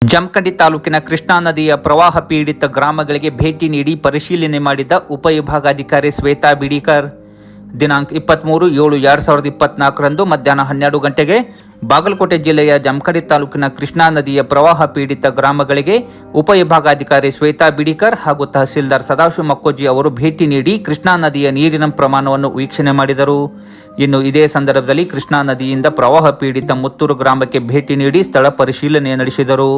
ಜಮಖಂಡಿ ತಾಲೂಕಿನ ಕೃಷ್ಣಾ ನದಿಯ ಪ್ರವಾಹ ಪೀಡಿತ ಗ್ರಾಮಗಳಿಗೆ ಭೇಟಿ ನೀಡಿ ಪರಿಶೀಲನೆ ಮಾಡಿದ ಉಪವಿಭಾಗಾಧಿಕಾರಿ ಶ್ವೇತಾ ಬಿಡಿಕರ್ ದಿನಾಂಕ 23/7/2024 ಮಧ್ಯಾಹ್ನ 12 ಗಂಟೆಗೆ ಬಾಗಲಕೋಟೆ ಜಿಲ್ಲೆಯ ಜಮಖಂಡಿ ತಾಲೂಕಿನ ಕೃಷ್ಣಾ ನದಿಯ ಪ್ರವಾಹ ಪೀಡಿತ ಗ್ರಾಮಗಳಿಗೆ ಉಪವಿಭಾಗಾಧಿಕಾರಿ ಶ್ವೇತಾ ಬಿಡಿಕರ್ ಹಾಗೂ ತಹಸೀಲ್ದಾರ್ ಸದಾಶಿವ ಮಕ್ಕೋಜಿ ಅವರು ಭೇಟಿ ನೀಡಿ ಕೃಷ್ಣಾ ನದಿಯ ನೀರಿನ ಪ್ರಮಾಣವನ್ನು ವೀಕ್ಷಣೆ ಮಾಡಿದರು. ಇನ್ನು ಇದೇ ಸಂದರ್ಭದಲ್ಲಿ ಕೃಷ್ಣಾ ನದಿಯಿಂದ ಪ್ರವಾಹ ಪೀಡಿತ ಮುತ್ತೂರು ಗ್ರಾಮಕ್ಕೆ ಭೇಟಿ ನೀಡಿ ಸ್ಥಳ ಪರಿಶೀಲನೆ ನಡೆಸಿದರು.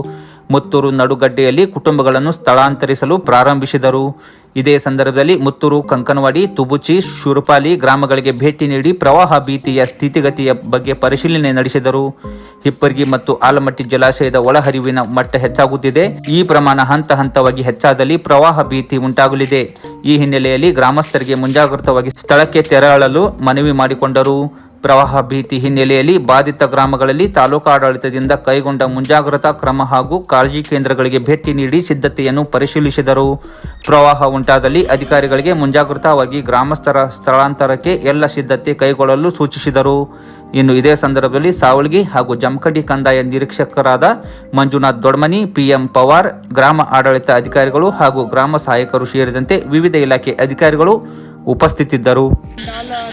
ಮುತ್ತೂರು ನಡುಗಡ್ಡೆಯಲ್ಲಿ ಕುಟುಂಬಗಳನ್ನು ಸ್ಥಳಾಂತರಿಸಲು ಪ್ರಾರಂಭಿಸಿದರು. ಇದೇ ಸಂದರ್ಭದಲ್ಲಿ ಮುತ್ತೂರು, ಕಂಕನವಾಡಿ, ತುಬುಚಿ, ಶೂರಪಾಲಿ ಗ್ರಾಮಗಳಿಗೆ ಭೇಟಿ ನೀಡಿ ಪ್ರವಾಹ ಭೀತಿಯ ಸ್ಥಿತಿಗತಿಯ ಬಗ್ಗೆ ಪರಿಶೀಲನೆ ನಡೆಸಿದರು. ಹಿಪ್ಪರ್ಗಿ ಮತ್ತು ಆಲಮಟ್ಟಿ ಜಲಾಶಯದ ಒಳಹರಿವಿನ ಮಟ್ಟ ಹೆಚ್ಚಾಗುತ್ತಿದೆ. ಈ ಪ್ರಮಾಣ ಹಂತ ಹಂತವಾಗಿ ಹೆಚ್ಚಾದಲ್ಲಿ ಪ್ರವಾಹ ಭೀತಿ ಉಂಟಾಗಲಿದೆ. ಈ ಹಿನ್ನೆಲೆಯಲ್ಲಿ ಗ್ರಾಮಸ್ಥರಿಗೆ ಮುಂಜಾಗ್ರತವಾಗಿ ಸ್ಥಳಕ್ಕೆ ತೆರಳಲು ಮನವಿ ಮಾಡಿಕೊಂಡರು. ಪ್ರವಾಹ ಭೀತಿ ಹಿನ್ನೆಲೆಯಲ್ಲಿ ಬಾಧಿತ ಗ್ರಾಮಗಳಲ್ಲಿ ತಾಲೂಕು ಆಡಳಿತದಿಂದ ಕೈಗೊಂಡ ಮುಂಜಾಗ್ರತಾ ಕ್ರಮ ಹಾಗೂ ಕಾಳಜಿ ಕೇಂದ್ರಗಳಿಗೆ ಭೇಟಿ ನೀಡಿ ಸಿದ್ಧತೆಯನ್ನು ಪರಿಶೀಲಿಸಿದರು. ಪ್ರವಾಹ ಉಂಟಾದಲ್ಲಿ ಅಧಿಕಾರಿಗಳಿಗೆ ಮುಂಜಾಗ್ರತಾವಾಗಿ ಗ್ರಾಮಸ್ಥರ ಸ್ಥಳಾಂತರಕ್ಕೆ ಎಲ್ಲ ಸಿದ್ಧತೆ ಕೈಗೊಳ್ಳಲು ಸೂಚಿಸಿದರು. ಇನ್ನು ಇದೇ ಸಂದರ್ಭದಲ್ಲಿ ಸಾವಳಗಿ ಹಾಗೂ ಜಮಖಂಡಿ ಕಂದಾಯ ನಿರೀಕ್ಷಕರಾದ ಮಂಜುನಾಥ್ ದೊಡ್ಮನಿ, PM ಪವಾರ್, ಗ್ರಾಮ ಆಡಳಿತ ಅಧಿಕಾರಿಗಳು ಹಾಗೂ ಗ್ರಾಮ ಸಹಾಯಕರು ಸೇರಿದಂತೆ ವಿವಿಧ ಇಲಾಖೆ ಅಧಿಕಾರಿಗಳು ಉಪಸ್ಥಿತಿದ್ದರು.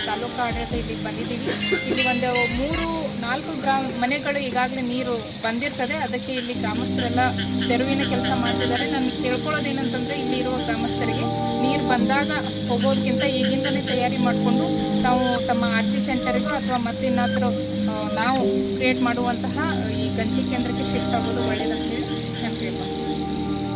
ತಾಲೂಕು ಆಡಳಿತ ಇಲ್ಲಿ ಬಂದಿದ್ದೀವಿ. ಇಲ್ಲಿ ಒಂದು 3-4 ಮನೆಗಳು ಈಗಾಗಲೇ ನೀರು ಬಂದಿರ್ತದೆ. ಅದಕ್ಕೆ ಇಲ್ಲಿ ಗ್ರಾಮಸ್ಥರೆಲ್ಲ ತೆರವಿನ ಕೆಲಸ ಮಾಡ್ತಿದ್ದಾರೆ. ನಾನು ಕೇಳ್ಕೊಳ್ಳೋದೇನಂತಂದರೆ ಇಲ್ಲಿ ಇರುವ ಗ್ರಾಮಸ್ಥರಿಗೆ ನೀರು ಬಂದಾಗ ಹೋಗೋದಕ್ಕಿಂತ ಈಗಿಂದಲೇ ತಯಾರಿ ಮಾಡಿಕೊಂಡು ನಾವು ತಮ್ಮ RC ಸೆಂಟರ್ಗೂ ಅಥವಾ ಮತ್ತಿನ್ನಾದರೂ ನಾವು ಕ್ರಿಯೇಟ್ ಮಾಡುವಂತಹ ಈ ಗಂಜಿ ಕೇಂದ್ರಕ್ಕೆ ಶಿಫ್ಟ್ ಆಗೋದು ಒಳ್ಳೆಯದಂತೇಳಿ